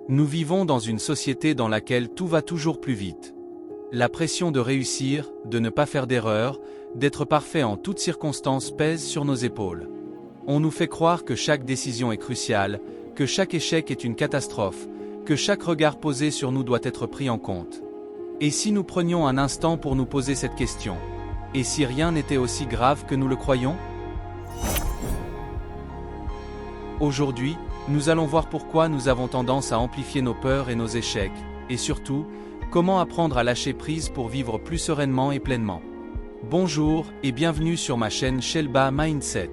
Nous vivons dans une société dans laquelle tout va toujours plus vite. La pression de réussir, de ne pas faire d'erreur, d'être parfait en toutes circonstances pèse sur nos épaules. On nous fait croire que chaque décision est cruciale, que chaque échec est une catastrophe, que chaque regard posé sur nous doit être pris en compte. Et si nous prenions un instant pour nous poser cette question? Et si rien n'était aussi grave que nous le croyons? Aujourd'hui, nous allons voir pourquoi nous avons tendance à amplifier nos peurs et nos échecs, et surtout, comment apprendre à lâcher prise pour vivre plus sereinement et pleinement. Bonjour et bienvenue sur ma chaîne Shelba Mindset.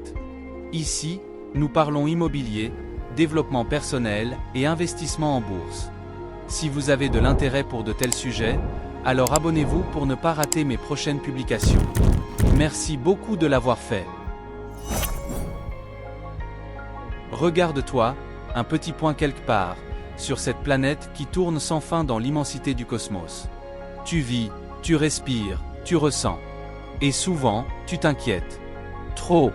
Ici, nous parlons immobilier, développement personnel et investissement en bourse. Si vous avez de l'intérêt pour de tels sujets, alors abonnez-vous pour ne pas rater mes prochaines publications. Merci beaucoup de l'avoir fait. Regarde-toi, un petit point quelque part, sur cette planète qui tourne sans fin dans l'immensité du cosmos. Tu vis, tu respires, tu ressens. Et souvent, tu t'inquiètes. Trop.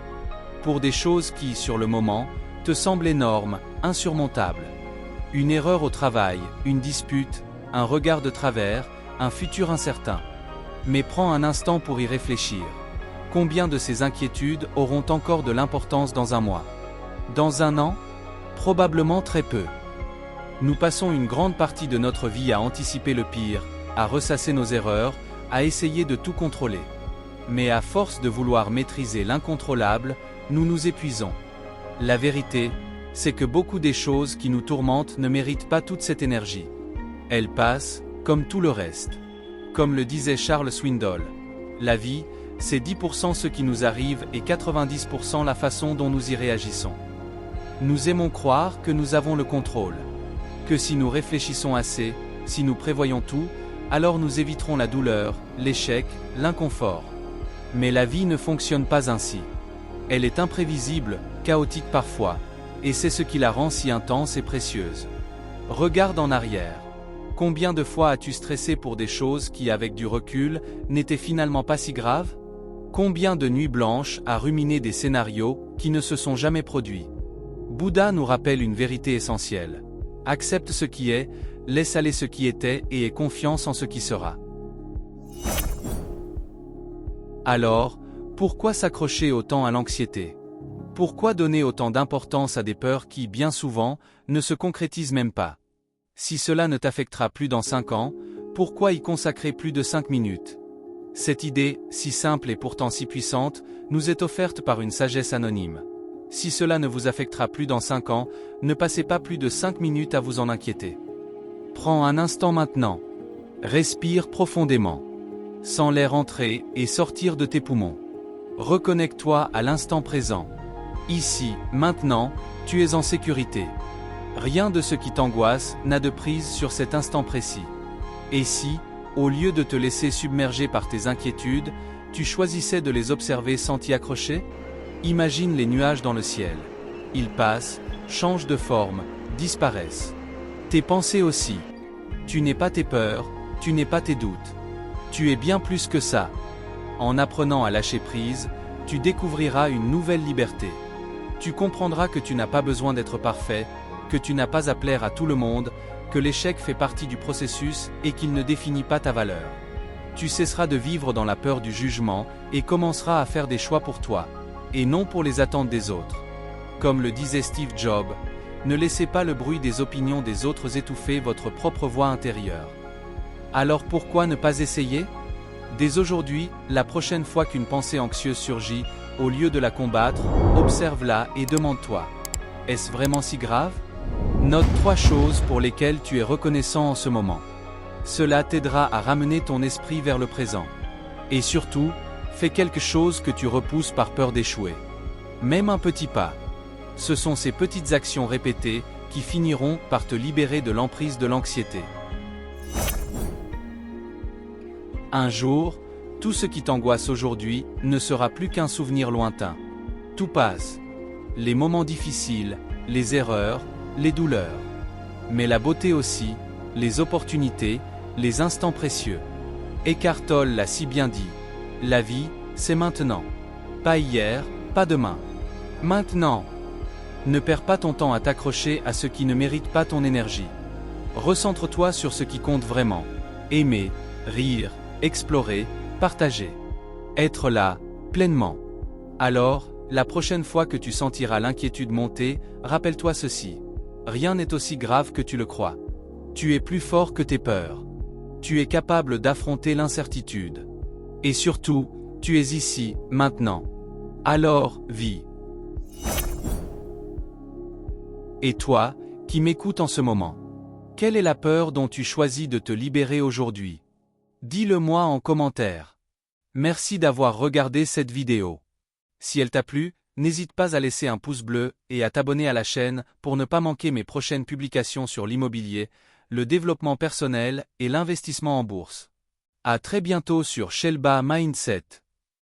Pour des choses qui, sur le moment, te semblent énormes, insurmontables. Une erreur au travail, une dispute, un regard de travers, un futur incertain. Mais prends un instant pour y réfléchir. Combien de ces inquiétudes auront encore de l'importance dans un mois? Dans un an? Probablement très peu. Nous passons une grande partie de notre vie à anticiper le pire, à ressasser nos erreurs, à essayer de tout contrôler. Mais à force de vouloir maîtriser l'incontrôlable, nous nous épuisons. La vérité, c'est que beaucoup des choses qui nous tourmentent ne méritent pas toute cette énergie. Elles passent, comme tout le reste. Comme le disait Charles Swindoll, la vie, c'est 10% ce qui nous arrive et 90% la façon dont nous y réagissons. Nous aimons croire que nous avons le contrôle. Que si nous réfléchissons assez, si nous prévoyons tout, alors nous éviterons la douleur, l'échec, l'inconfort. Mais la vie ne fonctionne pas ainsi. Elle est imprévisible, chaotique parfois, et c'est ce qui la rend si intense et précieuse. Regarde en arrière. Combien de fois as-tu stressé pour des choses qui, avec du recul, n'étaient finalement pas si graves? Combien de nuits blanches à ruminer des scénarios qui ne se sont jamais produits? Bouddha nous rappelle une vérité essentielle. Accepte ce qui est, laisse aller ce qui était et aie confiance en ce qui sera. Alors, pourquoi s'accrocher autant à l'anxiété? Pourquoi donner autant d'importance à des peurs qui, bien souvent, ne se concrétisent même pas? Si cela ne t'affectera plus dans 5 ans, pourquoi y consacrer plus de 5 minutes? Cette idée, si simple et pourtant si puissante, nous est offerte par une sagesse anonyme. Si cela ne vous affectera plus dans 5 ans, ne passez pas plus de 5 minutes à vous en inquiéter. Prends un instant maintenant. Respire profondément. Sens l'air entrer et sortir de tes poumons. Reconnecte-toi à l'instant présent. Ici, maintenant, tu es en sécurité. Rien de ce qui t'angoisse n'a de prise sur cet instant précis. Et si, au lieu de te laisser submerger par tes inquiétudes, tu choisissais de les observer sans t'y accrocher? Imagine les nuages dans le ciel. Ils passent, changent de forme, disparaissent. Tes pensées aussi. Tu n'es pas tes peurs, tu n'es pas tes doutes. Tu es bien plus que ça. En apprenant à lâcher prise, tu découvriras une nouvelle liberté. Tu comprendras que tu n'as pas besoin d'être parfait, que tu n'as pas à plaire à tout le monde, que l'échec fait partie du processus et qu'il ne définit pas ta valeur. Tu cesseras de vivre dans la peur du jugement et commenceras à faire des choix pour toi, et non pour les attentes des autres. Comme le disait Steve Jobs, ne laissez pas le bruit des opinions des autres étouffer votre propre voix intérieure. Alors pourquoi ne pas essayer? Dès aujourd'hui, la prochaine fois qu'une pensée anxieuse surgit, au lieu de la combattre, observe-la et demande-toi: est-ce vraiment si grave? Note 3 choses pour lesquelles tu es reconnaissant en ce moment. Cela t'aidera à ramener ton esprit vers le présent. Et surtout, fais quelque chose que tu repousses par peur d'échouer. Même un petit pas. Ce sont ces petites actions répétées qui finiront par te libérer de l'emprise de l'anxiété. Un jour, tout ce qui t'angoisse aujourd'hui ne sera plus qu'un souvenir lointain. Tout passe. Les moments difficiles, les erreurs, les douleurs. Mais la beauté aussi, les opportunités, les instants précieux. Eckhart Tolle l'a si bien dit. La vie, c'est maintenant. Pas hier, pas demain. Maintenant. Ne perds pas ton temps à t'accrocher à ce qui ne mérite pas ton énergie. Recentre-toi sur ce qui compte vraiment. Aimer, rire, explorer, partager. Être là, pleinement. Alors, la prochaine fois que tu sentiras l'inquiétude monter, rappelle-toi ceci. Rien n'est aussi grave que tu le crois. Tu es plus fort que tes peurs. Tu es capable d'affronter l'incertitude. Et surtout, tu es ici, maintenant. Alors, vis. Et toi, qui m'écoutes en ce moment? Quelle est la peur dont tu choisis de te libérer aujourd'hui? Dis-le-moi en commentaire. Merci d'avoir regardé cette vidéo. Si elle t'a plu, n'hésite pas à laisser un pouce bleu et à t'abonner à la chaîne pour ne pas manquer mes prochaines publications sur l'immobilier, le développement personnel et l'investissement en bourse. À très bientôt sur Shelba Mindset.